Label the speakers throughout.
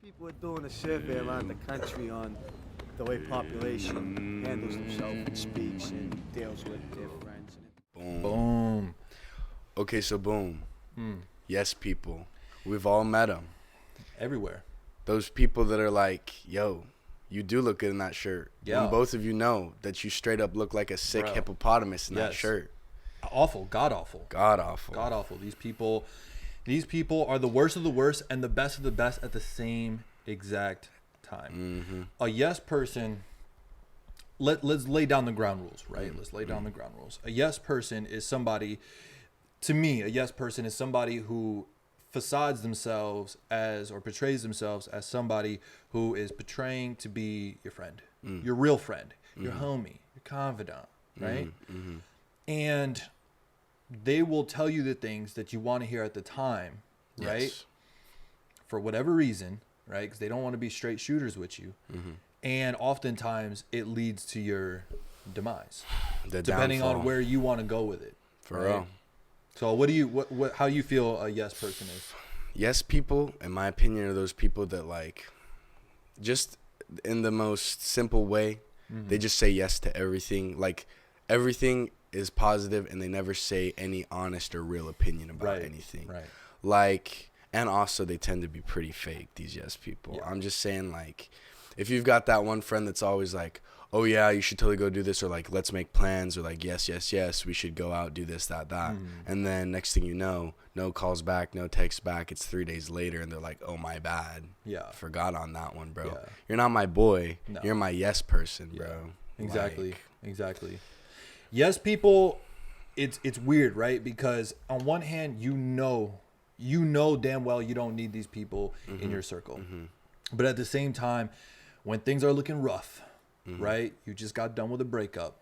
Speaker 1: People are doing a survey around the country on the way population handles themselves and speaks and deals with their friends.
Speaker 2: Boom.
Speaker 3: Okay, so boom. Yes, people. We've all met them.
Speaker 2: Everywhere.
Speaker 3: Those people that are like, yo, you do look good in that shirt.
Speaker 2: Yeah.
Speaker 3: And both of you know that you straight up look like a sick
Speaker 2: Bro.
Speaker 3: hippopotamus in that
Speaker 2: Yes.
Speaker 3: shirt.
Speaker 2: Awful. God awful.
Speaker 3: God awful.
Speaker 2: God awful. These people are the worst of the worst and the best of the best at the same exact time. A yes person, let's lay down the ground rules, right? Let's lay down the ground rules. A yes person is somebody, to me, a yes person is somebody who facades themselves as, or portrays themselves as somebody who is portraying to be your friend, your real friend, your homie, your confidant, right? And they will tell you the things that you want to hear at the time, right?
Speaker 3: Yes.
Speaker 2: For whatever reason, right? Because they don't want to be straight shooters with you. And oftentimes it leads to your demise,
Speaker 3: The
Speaker 2: depending
Speaker 3: downfall.
Speaker 2: on where you want to go with it.
Speaker 3: For
Speaker 2: right?
Speaker 3: real.
Speaker 2: So how do you feel a yes person is?
Speaker 3: Yes, people, in my opinion, are those people that, like, just in the most simple way, they just say yes to everything. Like, everything is positive, and they never say any honest or real opinion about anything.
Speaker 2: Right.
Speaker 3: Like, and also they tend to be pretty fake, these yes people.
Speaker 2: Yeah.
Speaker 3: I'm just saying, like, if you've got that one friend that's always like, oh yeah, you should totally go do this, or like, let's make plans, or like, yes, we should go out, do this, that. And then next thing you know, no calls back, no texts back. It's 3 days later, and they're like, oh, my bad.
Speaker 2: Yeah.
Speaker 3: Forgot on that one, bro.
Speaker 2: Yeah.
Speaker 3: You're not my boy.
Speaker 2: No.
Speaker 3: You're my yes person, bro.
Speaker 2: Exactly.
Speaker 3: Like,
Speaker 2: Exactly. Yes, people, it's weird, right? Because on one hand, you know damn well you don't need these people in your circle. But at the same time, when things are looking rough, right? You just got done with a breakup.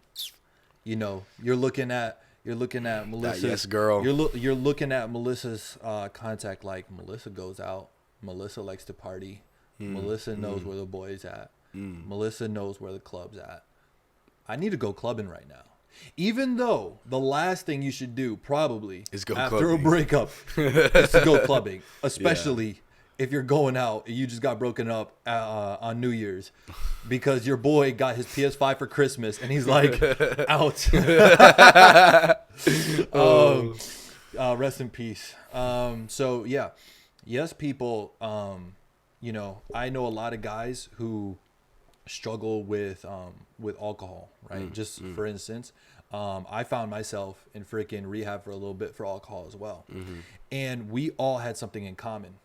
Speaker 2: You know, you're looking at Melissa's
Speaker 3: yes girl.
Speaker 2: You're looking at Melissa's contact, like, Melissa goes out. Melissa likes to party. Melissa knows where the boys at. Melissa knows where the club's at. I need to go clubbing right now. Even though the last thing you should do probably
Speaker 3: Is go
Speaker 2: after
Speaker 3: clubbing.
Speaker 2: a breakup is to go clubbing, especially if you're going out and you just got broken up on New Year's because your boy got his PS5 for Christmas and he's like out. Rest in peace. So yeah, yes, people. You know, I know a lot of guys who struggle with alcohol, right? Just for instance, I found myself in freaking rehab for a little bit for alcohol as well. And we all had something in common.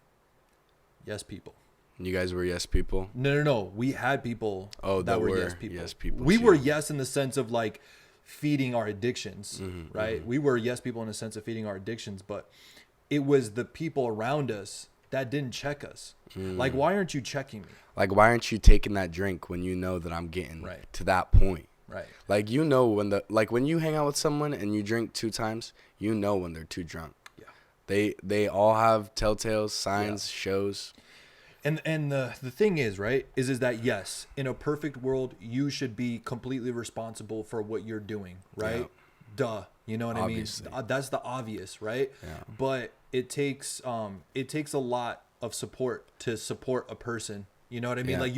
Speaker 2: Yes, people.
Speaker 3: you guys were yes people?
Speaker 2: No. We had people that were yes people.
Speaker 3: Yes people
Speaker 2: We
Speaker 3: too.
Speaker 2: were yes in the sense of like feeding our addictions, right? We were yes people in the sense of feeding our addictions, but it was the people around us that didn't check us. Like, why aren't you checking me?
Speaker 3: Like, why aren't you taking that drink when you know that I'm getting to that point?
Speaker 2: Right.
Speaker 3: Like, you know, when you hang out with someone and you drink 2 times, you know when they're too drunk. Yeah. They all have telltale signs, shows.
Speaker 2: And the thing is, right, is that yes, in a perfect world, you should be completely responsible for what you're doing, right?
Speaker 3: Yeah.
Speaker 2: Duh. You know what
Speaker 3: Obviously.
Speaker 2: I mean? That's the obvious, right?
Speaker 3: Yeah.
Speaker 2: But it takes a lot of support to support a person. You know what I mean?
Speaker 3: Yeah.
Speaker 2: Like,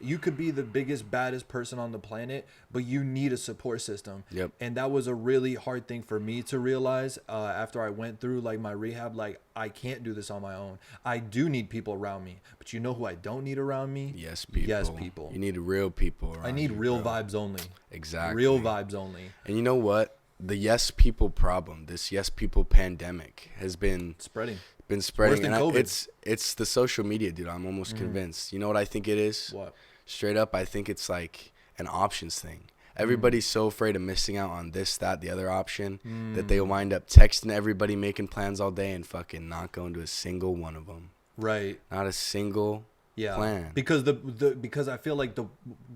Speaker 2: you could be the biggest, baddest person on the planet, but you need a support system.
Speaker 3: Yep.
Speaker 2: And that was a really hard thing for me to realize after I went through like my rehab. Like, I can't do this on my own. I do need people around me, but you know who I don't need around me?
Speaker 3: Yes people.
Speaker 2: Yes, people.
Speaker 3: You need real people around
Speaker 2: I need
Speaker 3: you,
Speaker 2: bro.
Speaker 3: bro.
Speaker 2: Vibes only.
Speaker 3: Exactly.
Speaker 2: Real vibes only.
Speaker 3: And you know what? The yes people problem, this yes people pandemic has been
Speaker 2: Spreading.
Speaker 3: spreading.
Speaker 2: Worse than
Speaker 3: And
Speaker 2: COVID.
Speaker 3: it's the social media, dude. I'm almost convinced. You know what I think it is?
Speaker 2: What?
Speaker 3: Straight up, I think it's like an options thing. Everybody's so afraid of missing out on this, that, the other option that they wind up texting everybody, making plans all day, and fucking not going to a single one of them.
Speaker 2: Right.
Speaker 3: Not a single plan.
Speaker 2: Because because I feel like the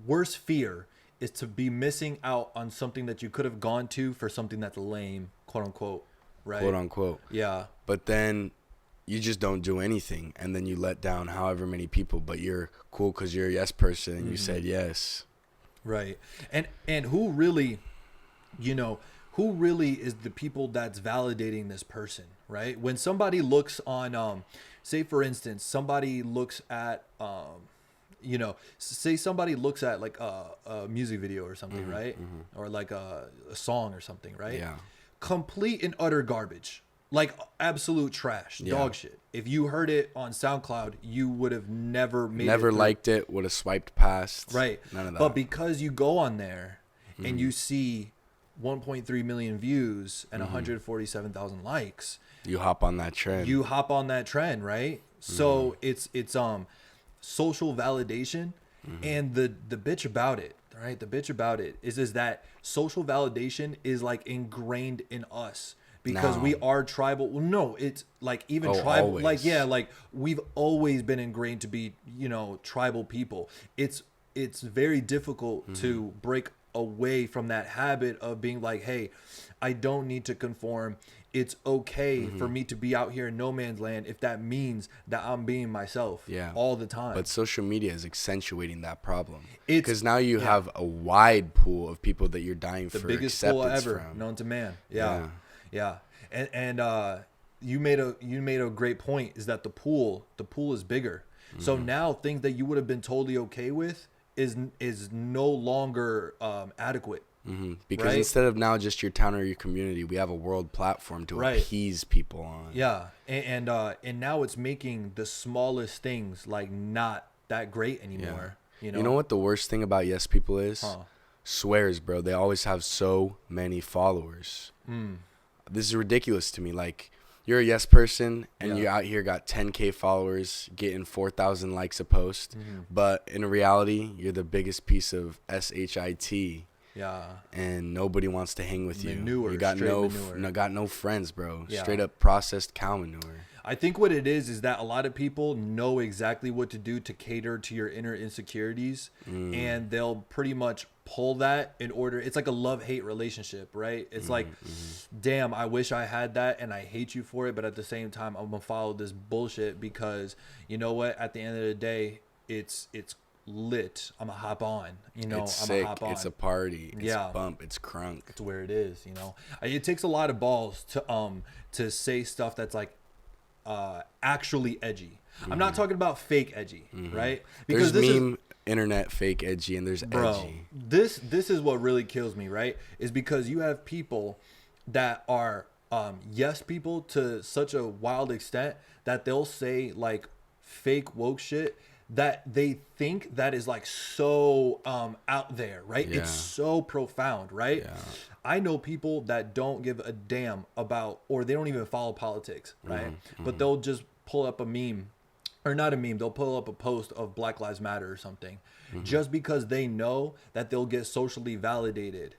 Speaker 2: worst fear is to be missing out on something that you could have gone to for something that's lame, quote unquote. Right.
Speaker 3: Quote unquote.
Speaker 2: Yeah.
Speaker 3: But then you just don't do anything, and then you let down however many people, but you're cool because you're a yes person and you said yes.
Speaker 2: Right. And who really, who really is the people that's validating this person, right? When somebody looks on say for instance, somebody looks at, say somebody looks at like a music video or something, right? Or like a song or something, right?
Speaker 3: Yeah.
Speaker 2: Complete and utter garbage, like absolute trash, dog shit. If you heard it on SoundCloud, you would have never
Speaker 3: liked it, would have swiped past.
Speaker 2: Right.
Speaker 3: None of that.
Speaker 2: But because you go on there and you see 1.3 million views and 147,000 likes,
Speaker 3: you hop on that trend.
Speaker 2: Right? So it's social validation, and the bitch about it, right? The bitch about it is that social validation is like ingrained in us. Because we are tribal. Well, no, it's like even tribal.
Speaker 3: Always.
Speaker 2: Like, yeah, like we've always been ingrained to be, tribal people. It's very difficult to break away from that habit of being like, hey, I don't need to conform. It's okay for me to be out here in no man's land if that means that I'm being myself all the time.
Speaker 3: But social media is accentuating that problem. Because now you have a wide pool of people that you're dying for acceptance from. The biggest pool ever
Speaker 2: known to man. Yeah. And you made a great point, is that the pool is bigger. So now things that you would have been totally okay with is no longer adequate.
Speaker 3: Because instead of now just your town or your community, we have a world platform to appease people on.
Speaker 2: Yeah. And now it's making the smallest things like not that great anymore.
Speaker 3: You know what the worst thing about yes people is? Swears, bro. They always have so many followers. This is ridiculous to me. Like, you're a yes person and you out here got 10K followers, getting 4,000 likes a post, but in reality, you're the biggest piece of shit.
Speaker 2: Yeah.
Speaker 3: And nobody wants to hang with you. You got no friends, bro.
Speaker 2: Yeah.
Speaker 3: Straight up processed cow manure.
Speaker 2: I think what it is that a lot of people know exactly what to do to cater to your inner insecurities, and they'll pretty much pull that in order. It's like a love-hate relationship, right? It's like, damn, I wish I had that and I hate you for it, but at the same time, I'm gonna follow this bullshit because you know what? At the end of the day, it's lit. I'm gonna hop on.
Speaker 3: It's
Speaker 2: I'm
Speaker 3: sick.
Speaker 2: gonna hop on.
Speaker 3: It's a party. It's bump. It's crunk.
Speaker 2: It's where it is. It takes a lot of balls to say stuff that's like actually edgy. I'm not talking about fake edgy, right? Because
Speaker 3: there's internet fake edgy, and there's edgy.
Speaker 2: This is what really kills me, right? Is because you have people that are yes people to such a wild extent that they'll say like fake woke shit that they think that is like so out there, right? It's so profound, right? I know people that don't give a damn about, or they don't even follow politics, right? But they'll just pull up a meme, or not a meme, they'll pull up a post of Black Lives Matter or something, just because they know that they'll get socially validated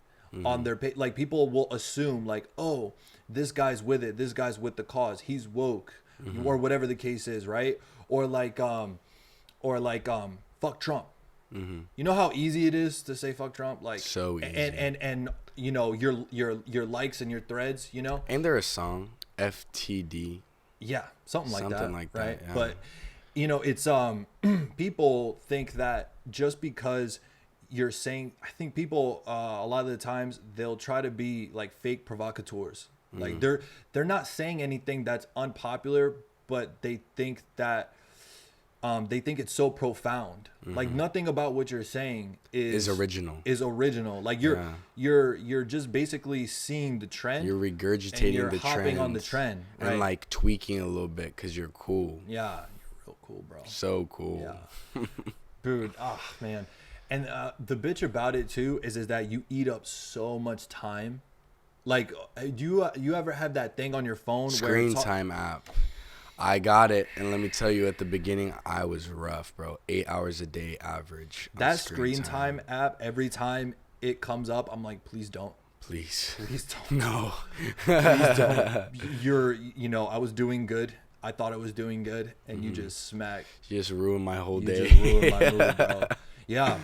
Speaker 2: on their page. Like, people will assume like, oh, this guy's with it, this guy's with the cause, he's woke, or whatever the case is, right? Or like fuck Trump. You know how easy it is to say fuck Trump, like
Speaker 3: so easy.
Speaker 2: And your likes and your threads,
Speaker 3: Ain't there a song, FTD?
Speaker 2: Yeah, something like that, right?
Speaker 3: Yeah.
Speaker 2: But it's people think that just because you're saying, I think people a lot of the times they'll try to be like fake provocateurs. Like they're not saying anything that's unpopular, but they think that they think it's so profound. Like, nothing about what you're saying is original. Like, you're just basically seeing the trend.
Speaker 3: You're regurgitating
Speaker 2: you're
Speaker 3: the
Speaker 2: hopping
Speaker 3: trend
Speaker 2: on the trend, right?
Speaker 3: and like tweaking a little bit because you're cool.
Speaker 2: Yeah, you're real cool, bro.
Speaker 3: So cool.
Speaker 2: Yeah, dude. Oh man, and the bitch about it too is that you eat up so much time. Like, do you ever have that thing on your phone?
Speaker 3: Screen time app. I got it, and let me tell you, at the beginning, I was rough, bro. 8 hours a day average.
Speaker 2: That screen time app, every time it comes up, I'm like, please don't.
Speaker 3: Please
Speaker 2: don't.
Speaker 3: No.
Speaker 2: Please don't. I was doing good. I thought I was doing good, and you just smacked.
Speaker 3: You just ruined my whole day.
Speaker 2: You just ruined my mood, bro. Yeah,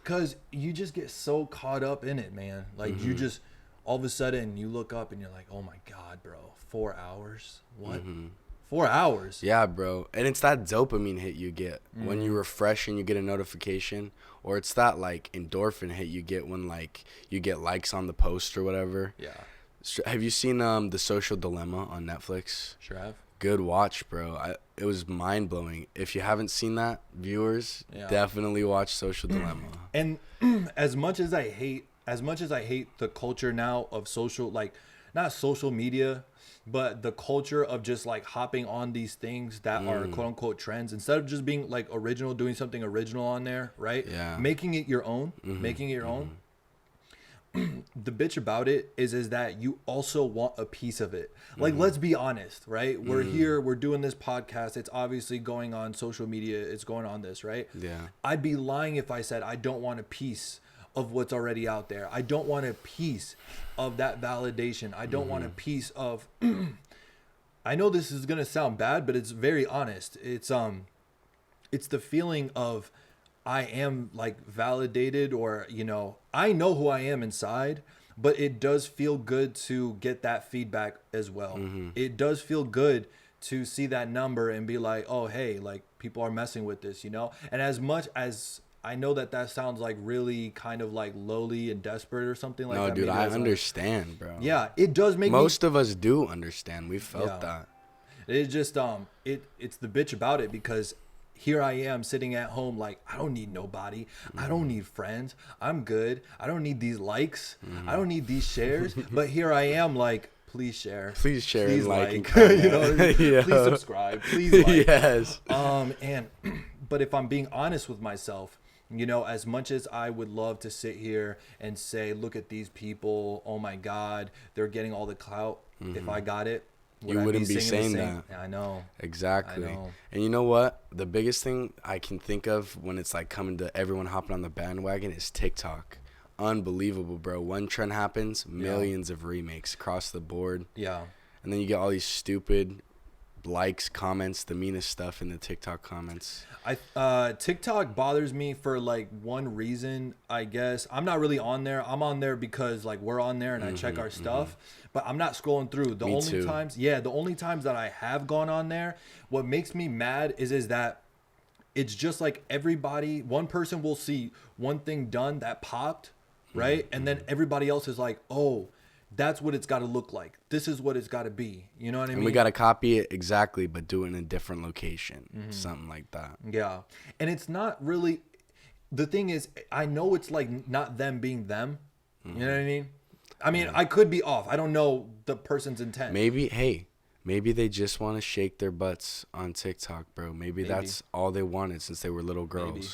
Speaker 2: because you just get so caught up in it, man. Like, you just, all of a sudden, you look up, and you're like, oh my God, bro. 4 hours? What? 4 hours.
Speaker 3: Yeah, bro. And it's that dopamine hit you get when you refresh and you get a notification, or it's that like endorphin hit you get when like you get likes on the post or whatever.
Speaker 2: Yeah.
Speaker 3: Have you seen The Social Dilemma on Netflix?
Speaker 2: Sure have.
Speaker 3: good watch, bro. It was mind blowing. If you haven't seen that, viewers, definitely watch Social Dilemma.
Speaker 2: And as much as I hate the culture now of social, like not social media, but the culture of just like hopping on these things that are quote unquote trends, instead of just being like original, doing something original on there, right?
Speaker 3: Yeah.
Speaker 2: Making it your own, making it your own. The bitch about it is that you also want a piece of it. Like, let's be honest, right? We're here, we're doing this podcast. It's obviously going on social media. It's going on this, right?
Speaker 3: Yeah.
Speaker 2: I'd be lying if I said I don't want a piece of what's already out there. I don't want a piece of that validation. I don't want a piece of I know this is going to sound bad, but it's very honest. It's the feeling of I am like validated, or, you know, I know who I am inside, but it does feel good to get that feedback as well. It does feel good to see that number and be like, oh, hey, like people are messing with this, you know? And as much as I know that sounds like really kind of like lowly and desperate or something like that.
Speaker 3: No, dude, I understand, bro.
Speaker 2: Yeah, it does make
Speaker 3: most of us do understand. We felt that.
Speaker 2: It's just it's the bitch about it, because here I am sitting at home like, I don't need nobody. I don't need friends. I'm good. I don't need these likes. I don't need these shares. But here I am like, please share.
Speaker 3: Please share,
Speaker 2: please
Speaker 3: and like.
Speaker 2: You know what I mean?
Speaker 3: Yeah.
Speaker 2: Please subscribe. Please like.
Speaker 3: Yes.
Speaker 2: But if I'm being honest with myself, you know, as much as I would love to sit here and say, look at these people, oh my God, they're getting all the clout. If I got it,
Speaker 3: you wouldn't be saying that.
Speaker 2: I know.
Speaker 3: Exactly.
Speaker 2: I know.
Speaker 3: And you know what? The biggest thing I can think of when it's like coming to everyone hopping on the bandwagon is TikTok. Unbelievable, bro. One trend happens, millions of remakes across the board.
Speaker 2: Yeah.
Speaker 3: And then you get all these stupid likes, comments, the meanest stuff in the TikTok comments.
Speaker 2: TikTok bothers me for like one reason, I guess. I'm not really on there. I'm on there because like we're on there and I check our stuff, but I'm not scrolling through. The only times that I have gone on there, what makes me mad is that it's just like everybody, one person will see one thing done that popped, right? And then everybody else is like, oh, that's what it's got to look like. This is what it's got to be. You know what I mean?
Speaker 3: And we got to copy it exactly, but do it in a different location. Something like that.
Speaker 2: Yeah. And it's not really, the thing is, I know it's like not them being them. You know what I mean? I mean, I could be off. I don't know the person's intent.
Speaker 3: Maybe they just want to shake their butts on TikTok, bro. Maybe that's all they wanted since they were little girls.
Speaker 2: Maybe.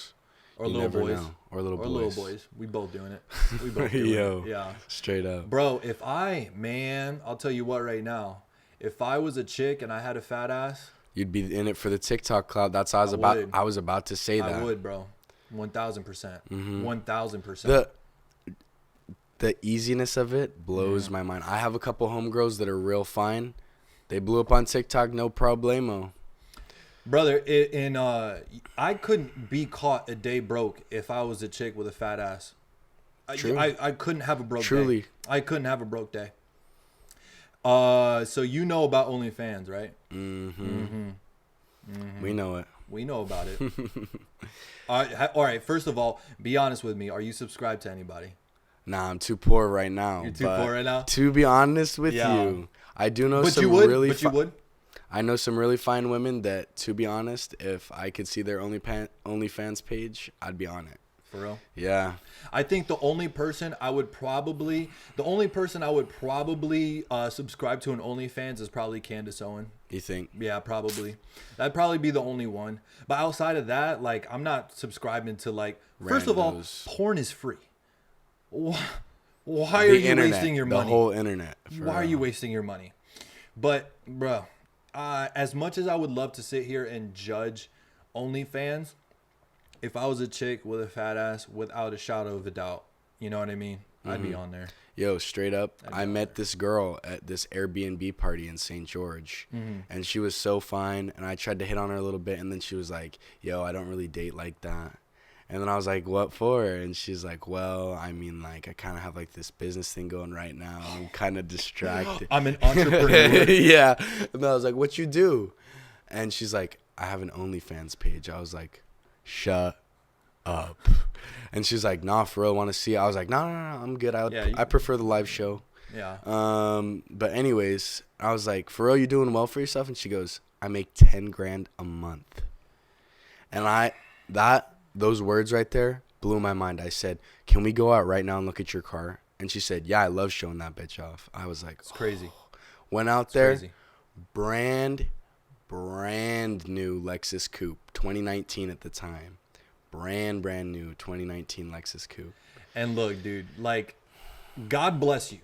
Speaker 2: Or little boys.
Speaker 3: Or little boys.
Speaker 2: We both doing it. We both doing
Speaker 3: Yo,
Speaker 2: it. Yeah.
Speaker 3: Straight up.
Speaker 2: Bro, I'll tell you what right now. If I was a chick and I had a fat ass,
Speaker 3: you'd be in it for the TikTok cloud. That's how I was about to say that.
Speaker 2: I would, bro. 1,000%. 1,000%.
Speaker 3: The easiness of it blows my mind. I have a couple homegirls that are real fine. They blew up on TikTok, no problemo.
Speaker 2: Brother, I couldn't be caught a day broke if I was a chick with a fat ass.
Speaker 3: True.
Speaker 2: I couldn't have a broke
Speaker 3: Truly.
Speaker 2: day. I couldn't have a broke day. So you know about OnlyFans, right?
Speaker 3: We know it.
Speaker 2: We know about it. All right. First of all, be honest with me. Are you subscribed to anybody?
Speaker 3: Nah, I'm too poor right now.
Speaker 2: You're too poor right now?
Speaker 3: To be honest with you, I do know
Speaker 2: you would?
Speaker 3: I know some really fine women that, to be honest, if I could see their OnlyFans page, I'd be on it.
Speaker 2: For real?
Speaker 3: Yeah.
Speaker 2: I think the only person I would probably subscribe to an OnlyFans is probably Candace Owen.
Speaker 3: You think?
Speaker 2: Yeah, probably. That'd probably be the only one. But outside of that, like, I'm not subscribing to like. First of all, porn is free. Why are you wasting your money?
Speaker 3: The whole internet.
Speaker 2: Why are you wasting your money? But, bro, as much as I would love to sit here and judge OnlyFans, if I was a chick with a fat ass, without a shadow of a doubt, you know what I mean? I'd be on there.
Speaker 3: Yo, straight up, I met this girl at this Airbnb party in St. George, and she was so fine, and I tried to hit on her a little bit, and then she was like, yo, I don't really date like that. And then I was like, what for? And she's like, well, I mean, like, I kind of have, like, this business thing going right now. I'm kind of distracted.
Speaker 2: I'm an entrepreneur.
Speaker 3: Yeah. And then I was like, what you do? And she's like, I have an OnlyFans page. I was like, shut up. And she's like, nah, for real, want to see it? I was like, no, I'm good. I prefer the live show.
Speaker 2: Yeah.
Speaker 3: But anyways, I was like, for real, you doing well for yourself? And she goes, I make 10 grand a month. And those words right there blew my mind. I said, can we go out right now and look at your car? And she said, yeah, I love showing that bitch off. I was like,
Speaker 2: It's crazy.
Speaker 3: Went out
Speaker 2: It's
Speaker 3: there,
Speaker 2: crazy.
Speaker 3: brand new Lexus Coupe, 2019 at the time. Brand new 2019 Lexus Coupe.
Speaker 2: And look, dude, like, God bless you.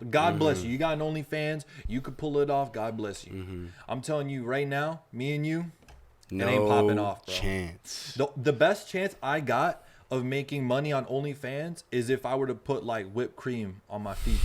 Speaker 2: God bless you. You got an OnlyFans. You could pull it off. God bless you. I'm telling you right now, me and you, it ain't popping off, bro.
Speaker 3: Chance.
Speaker 2: The best chance I got of making money on OnlyFans is if I were to put, like, whipped cream on my feet.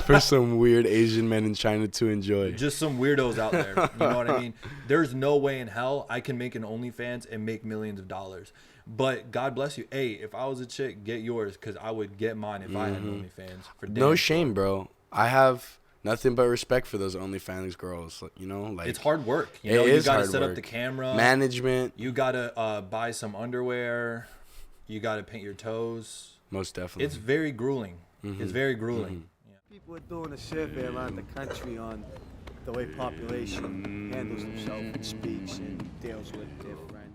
Speaker 3: For some weird Asian men in China to enjoy.
Speaker 2: Just some weirdos out there. You know what I mean? There's no way in hell I can make an OnlyFans and make millions of dollars. But God bless you. Hey, if I was a chick, get yours, because I would get mine if I had an OnlyFans. For
Speaker 3: No shame, bro. I have nothing but respect for those OnlyFans girls. You know, like,
Speaker 2: it's hard work. You
Speaker 3: it
Speaker 2: know, you
Speaker 3: is
Speaker 2: gotta
Speaker 3: hard
Speaker 2: set
Speaker 3: work.
Speaker 2: up the camera.
Speaker 3: Management.
Speaker 2: You gotta buy some underwear. You gotta paint your toes.
Speaker 3: Most definitely.
Speaker 2: It's very grueling. It's very grueling.
Speaker 1: People are doing a survey around the country on the way population handles themselves and speaks and deals with their friends.